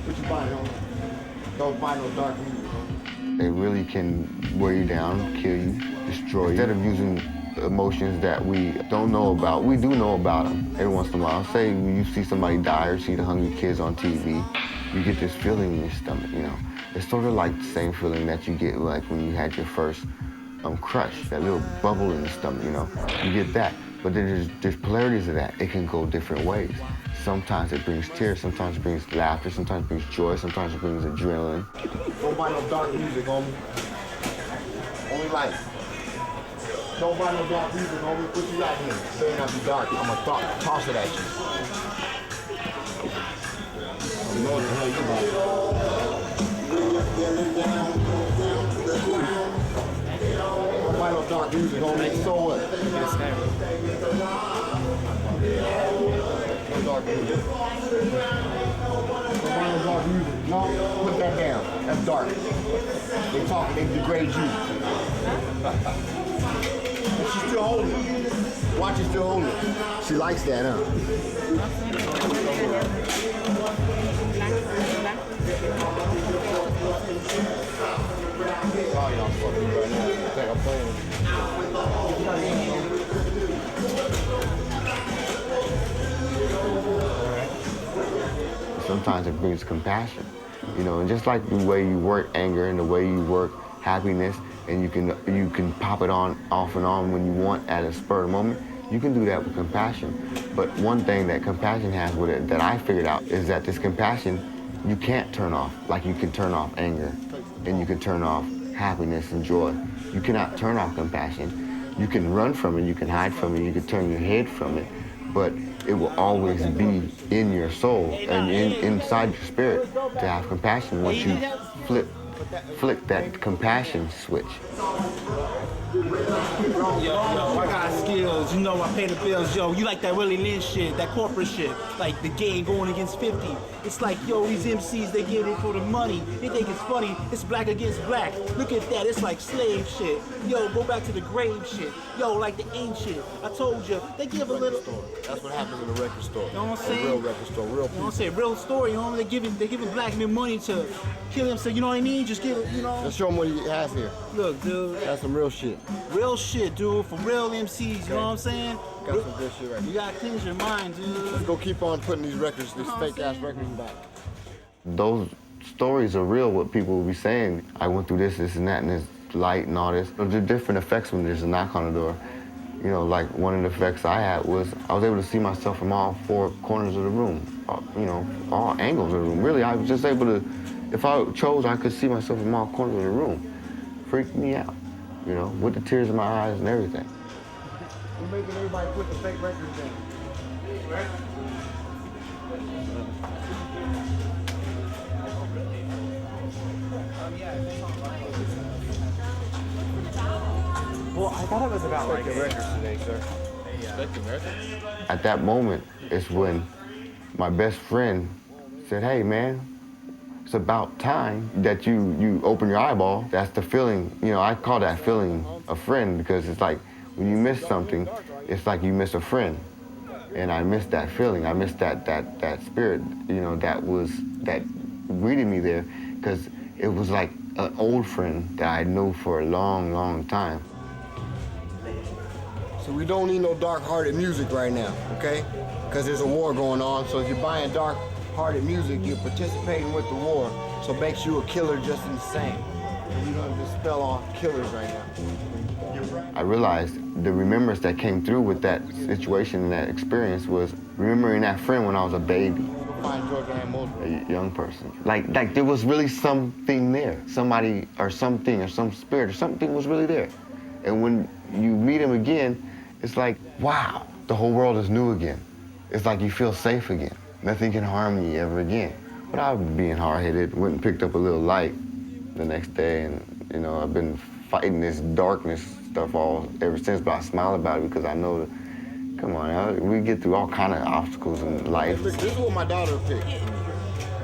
What you buying, homie? Don't buy no dark music. They really can wear you down, kill you, destroy you. Instead of using emotions that we don't know about, we do know about them every once in a while. Say you see somebody die or see the hungry kids on TV, you get this feeling in your stomach, you know. It's sort of like the same feeling that you get like when you had your first crush, that little bubble in the stomach, you know. You get that, but there's polarities of that. It can go different ways. Sometimes it brings tears, sometimes it brings laughter, sometimes it brings joy, sometimes it brings adrenaline. Don't buy no dark music, homie. Only light. Don't buy no dark music, homie. What you got here? Better not be dark. I'm gonna toss it at you. You know what the hell you about. Don't buy no dark music, homie. So what? No dark music. Don't buy no dark music. No, put that down. That's dark. They talk, they degrade you. But she's still holding it. Watch her still holding it. She likes that, huh? Oh, y'all fucking right now. I think I'm playing. Sometimes it brings compassion, you know, and just like the way you work anger and the way you work happiness, and you can pop it on, off and on when you want at a spur of the moment, you can do that with compassion. But one thing that compassion has with it that I figured out is that this compassion, you can't turn off, like you can turn off anger, and you can turn off happiness and joy. You cannot turn off compassion. You can run from it, you can hide from it, you can turn your head from it, but it will always be in your soul and inside your spirit to have compassion once you flick that compassion switch. Yo, I got skills, you know, I pay the bills. Yo, you like that Willie Lynch shit, that corporate shit, like the game going against 50. It's like, yo, these MCs, they get it for the money. They think it's funny, it's black against black. Look at that, it's like slave shit. Yo, go back to the grave shit. Yo, like the ancient. I told you, they give a little. That's what happens in the record store. You know what I'm saying? A real record store, real people. You know what I'm saying? Real story, you know, they're giving black men money to kill him, so you know what I mean? Just give it, you know. Let's show them what he has here. Look, dude. That's some real shit. Real shit, dude, for real MCs, you know what I'm saying? Got some good shit right here. You gotta cleanse your mind, dude. Let's go keep on putting these records, these fake ass records back. Those stories are real, what people will be saying. I went through this, and that, and this light and all this. There's different effects when there's a knock on the door. You know, like one of the effects I had was I was able to see myself from all four corners of the room, you know, all angles of the room. Really, I was just able to, if I chose, I could see myself from all corners of the room. Freaked me out, you know, with the tears in my eyes and everything. We're making everybody put the fake records in. Right? Well, I thought it was about like records today, sir. At that moment is when my best friend said, hey man, it's about time that you open your eyeball. That's the feeling, you know, I call that feeling a friend because it's like when you miss something, it's like you miss a friend. And I missed that feeling. I missed that spirit, you know, that greeted me there because it was like an old friend that I knew for a long, long time. So we don't need no dark-hearted music right now, okay? Because there's a war going on, so if you're buying dark-hearted music, you're participating with the war, so it makes you a killer just in the same. And we're gonna dispel all killers right now. I realized the remembrance that came through with that situation and that experience was remembering that friend when I was a baby. A young person. Like there was really something there. Somebody or something or some spirit or something was really there. And when you meet him again, it's like, wow, the whole world is new again. It's like you feel safe again. Nothing can harm you ever again. But I was being hard-headed, went and picked up a little light the next day, and you know, I've been fighting this darkness stuff ever since, but I smile about it because I know that, come on, we get through all kind of obstacles in life. This is what my daughter picked.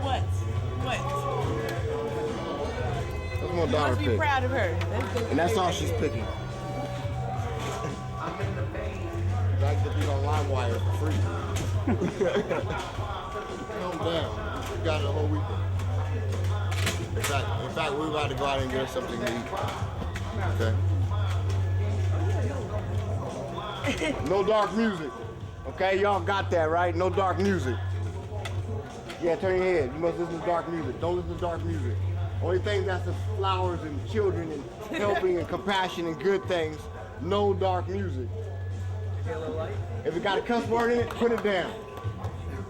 What? That's what my daughter You must be picked. proud of her. And that's all she's picking. I get these on LimeWire for free. Calm down. We got it the whole weekend. In fact, we're about to go out and get us something to eat. Okay? No dark music. Okay, y'all got that, right? No dark music. Yeah, turn your head. You must listen to dark music. Don't listen to dark music. Only thing that's the flowers and children and helping and compassion and good things. No dark music. If it got a cuss word in it, put it down.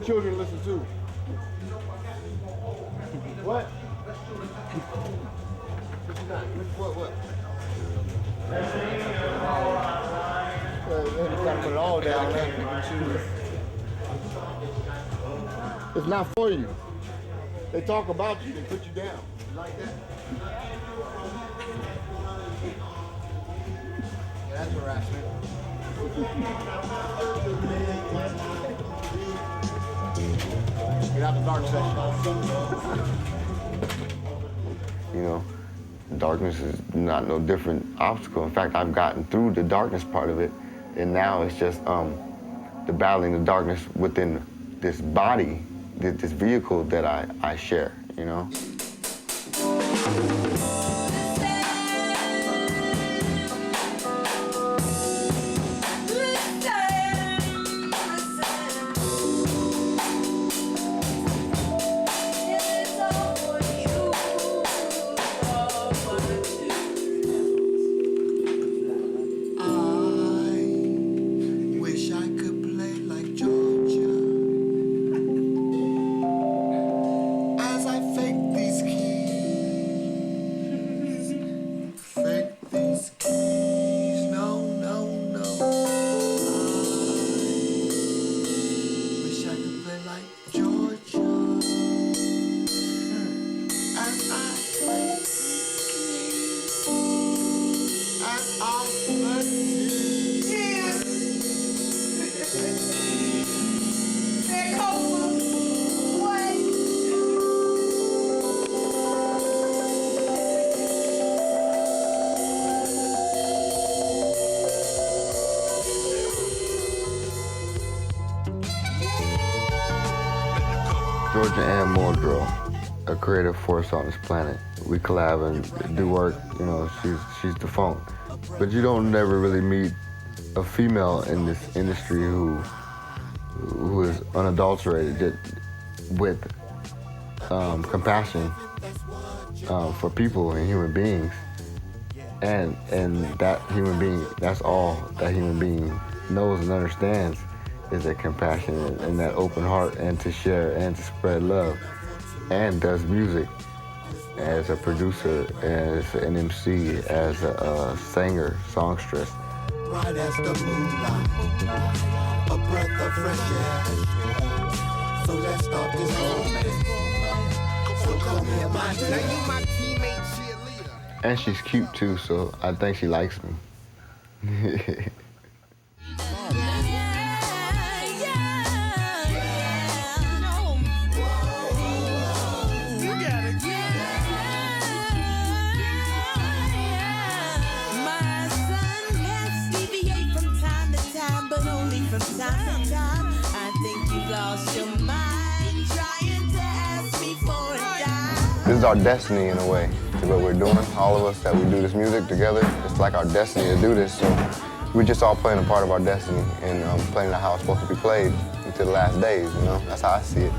Children listen too. What? What? You gotta put it all down, man. It's not for you. They talk about you, they put you down. You like that? Yeah, that's harassment. Get out the dark session. You know, darkness is not no different obstacle. In fact, I've gotten through the darkness part of it, and now it's just the battling the darkness within this body, this vehicle that I share, you know? And Muldrow, a creative force on this planet. We collab and do work, you know, she's the phone. But you don't never really meet a female in this industry who is unadulterated with compassion for people and human beings. And that human being, that's all that human being knows and understands, is that compassion and that open heart, and to share and to spread love, and does music as a producer, as an MC, as a singer, songstress. Bright as the moonlight, a breath of fresh air. So let's start this moment. So come here, my dear. Now you my teammate cheerleader. And she's cute too, so I think she likes me. This is our destiny in a way, what we're doing. All of us that we do this music together, it's like our destiny to do this. So we're just all playing a part of our destiny and playing how it's supposed to be played until the last days, you know? That's how I see it.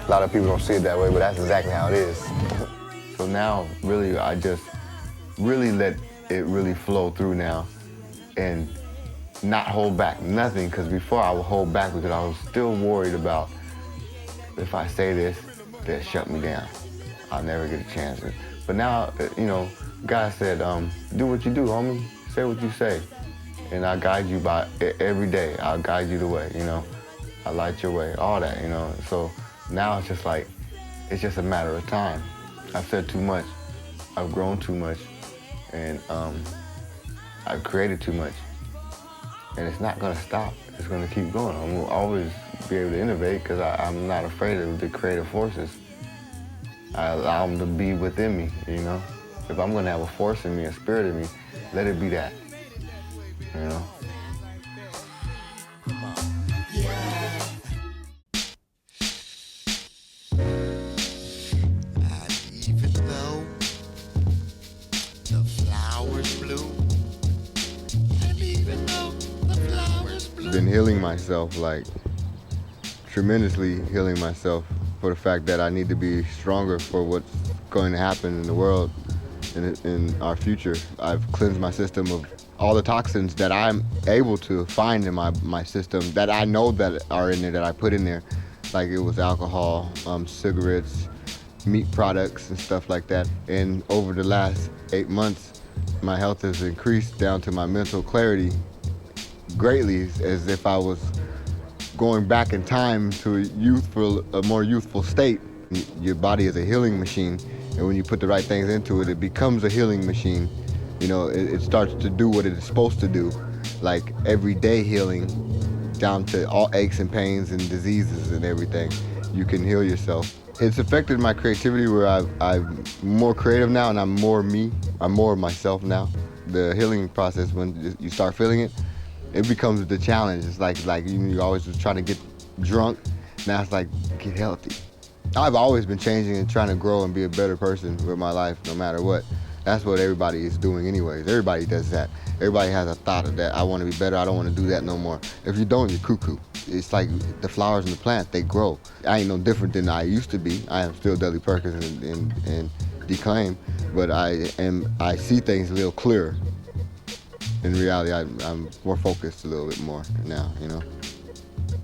A lot of people don't see it that way, but that's exactly how it is. So now, really, I just really let it really flow through now and not hold back nothing, because before I would hold back because I was still worried about if I say this, they'll shut me down. I'll never get a chance. But now, you know, God said, do what you do, homie. Say what you say. And I guide you by every day. I'll guide you the way, you know. I light your way, all that, you know. So now it's just like, it's just a matter of time. I've said too much. I've grown too much. And I've created too much. And it's not gonna stop. It's gonna keep going. I'm gonna always be able to innovate because I'm not afraid of the creative forces. I allow them to be within me, you know? If I'm gonna have a force in me, a spirit in me, let it be that, you know? Even though the flowers bloom, and even though the flowers bloom. Been healing myself, like tremendously healing myself for the fact that I need to be stronger for what's going to happen in the world in our future. I've cleansed my system of all the toxins that I'm able to find in my system that I know that are in there, that I put in there. Like it was alcohol, cigarettes, meat products and stuff like that. And over the last 8 months, my health has increased down to my mental clarity greatly, as if I was going back in time to a more youthful state. Your body is a healing machine, and when you put the right things into it, it becomes a healing machine. You know, it starts to do what it is supposed to do, like everyday healing, down to all aches and pains and diseases and everything. You can heal yourself. It's affected my creativity where I'm more creative now and I'm more me. I'm more of myself now. The healing process, when you start feeling it, it becomes the challenge. It's like you always was trying to get drunk. Now it's like, get healthy. I've always been changing and trying to grow and be a better person with my life, no matter what. That's what everybody is doing anyways. Everybody does that. Everybody has a thought of that. I want to be better. I don't want to do that no more. If you don't, you're cuckoo. It's like the flowers and the plants, they grow. I ain't no different than I used to be. I am still Dudley Perkins and Declaime, but I see things a little clearer. In reality, I'm more focused a little bit more now, you know?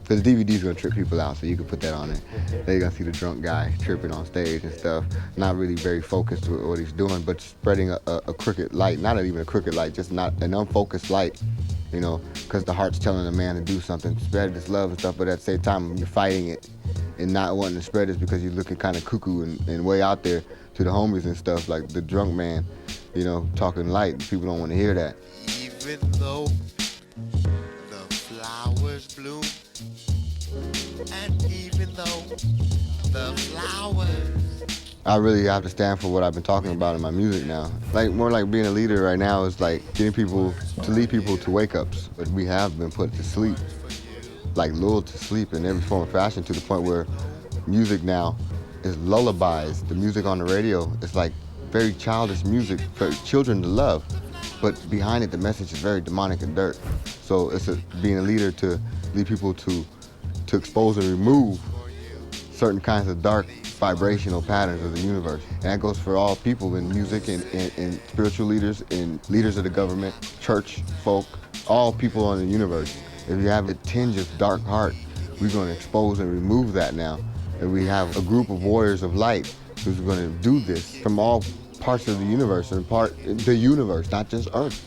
Because the DVD's gonna trip people out, so you can put that on there. They're gonna see the drunk guy tripping on stage and stuff, not really very focused with what he's doing, but spreading a crooked light, not even a crooked light, just not an unfocused light, you know, because the heart's telling a man to do something, spread this love and stuff, but at the same time, you're fighting it and not wanting to spread it because you're looking kind of cuckoo and way out there to the homies and stuff, like the drunk man, you know, talking light. People don't want to hear that. Even though the flowers bloom, and even though the flowers. I really have to stand for what I've been talking about in my music now. Like, more like being a leader right now is like getting people to lead people to wake-ups. But we have been put to sleep, like lulled to sleep in every form of fashion, to the point where music now is lullabies. The music on the radio is like very childish music for children to love. But behind it, the message is very demonic and dirt. So it's being a leader to lead people to expose and remove certain kinds of dark vibrational patterns of the universe. And that goes for all people in music and spiritual leaders and leaders of the government, church folk, all people on the universe. If you have a tinge of dark heart, we're going to expose and remove that now. And we have a group of warriors of light who's going to do this from all parts of the universe, and the universe, not just Earth.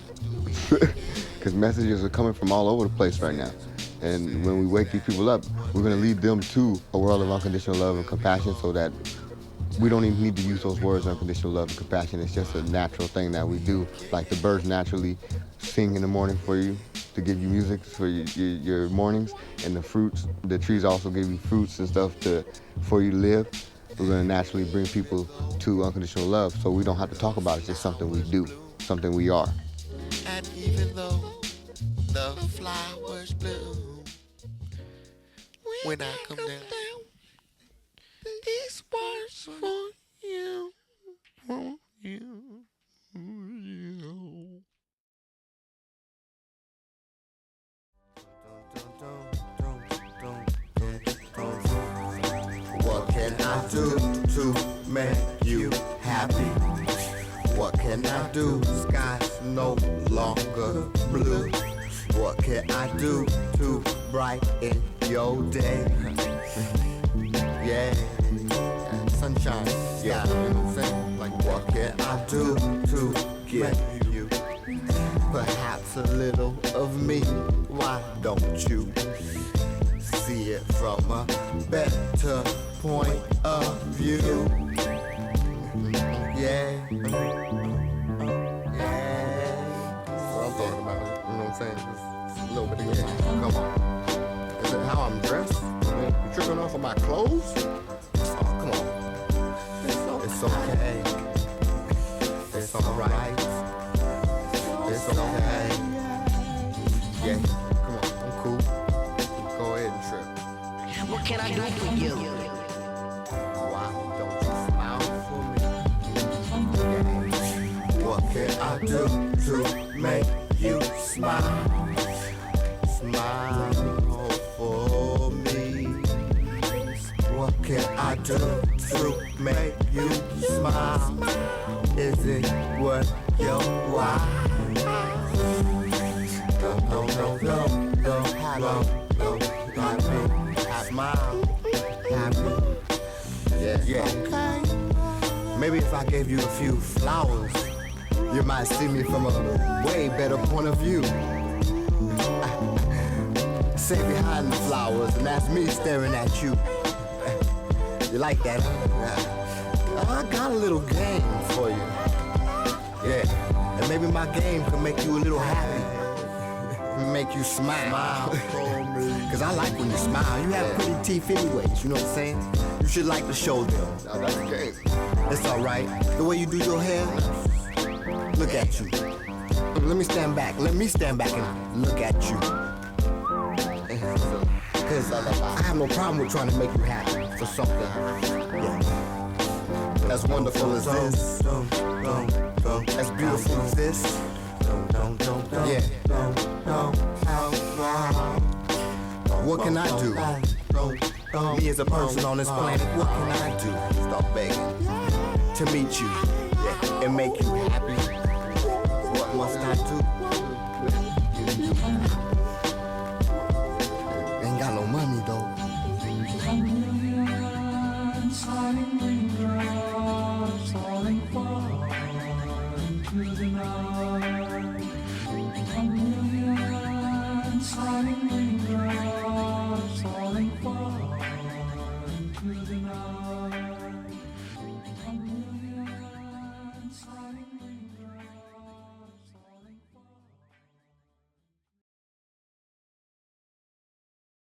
Because messages are coming from all over the place right now. And when we wake these people up, we're going to lead them to a world of unconditional love and compassion, so that we don't even need to use those words, unconditional love and compassion. It's just a natural thing that we do. Like the birds naturally sing in the morning for you, to give you music for your mornings, and the trees also give you fruits and stuff for you to live. We're going to naturally bring people to unconditional love, so we don't have to talk about it. It's just something we do, something we are. And even though the flowers bloom, when I come down, these words for you, for you, for you. What can I do to make you happy? What can I do? Sky's no longer blue. What can I do to brighten your day? Yeah, sunshine, yeah, you know what I'm saying? Like, what can I do to give you perhaps a little of me? Why don't you see it from a better point of view? Yeah, that's what I'm talking about, you know what I'm saying? Just a little bit of your mind, come on. Is it how I'm dressed? You tripping off of my clothes? Oh, come on. It's okay. It's alright. It's okay. Yeah, come on, I'm cool. Go ahead and trip. What can I do for you? Why don't you smile for me? Yeah. What can I do to make you smile? Smile for me. What can I do to make you smile? Is it worth your while? Happy, smile, happy, yeah. Okay. Maybe if I gave you a few flowers, you might see me from a way better point of view. Say behind the flowers, and that's me staring at you. You like that? I got a little game for you. Yeah, and maybe my game can make you a little happy. Make you smile. Cause I like when you smile. You have pretty teeth anyways, you know what I'm saying? You should like to show them. Now that's the game. It's alright. The way you do your hair, look at you. Let me stand back. Let me stand back and look at you. Cause I have no problem with trying to make you happy for something. Yeah. As wonderful as this. As beautiful as this. Yeah. What can I do? Me as a person on this planet, what can I do? Stop begging to meet you, yeah, and make you happy. What must I do?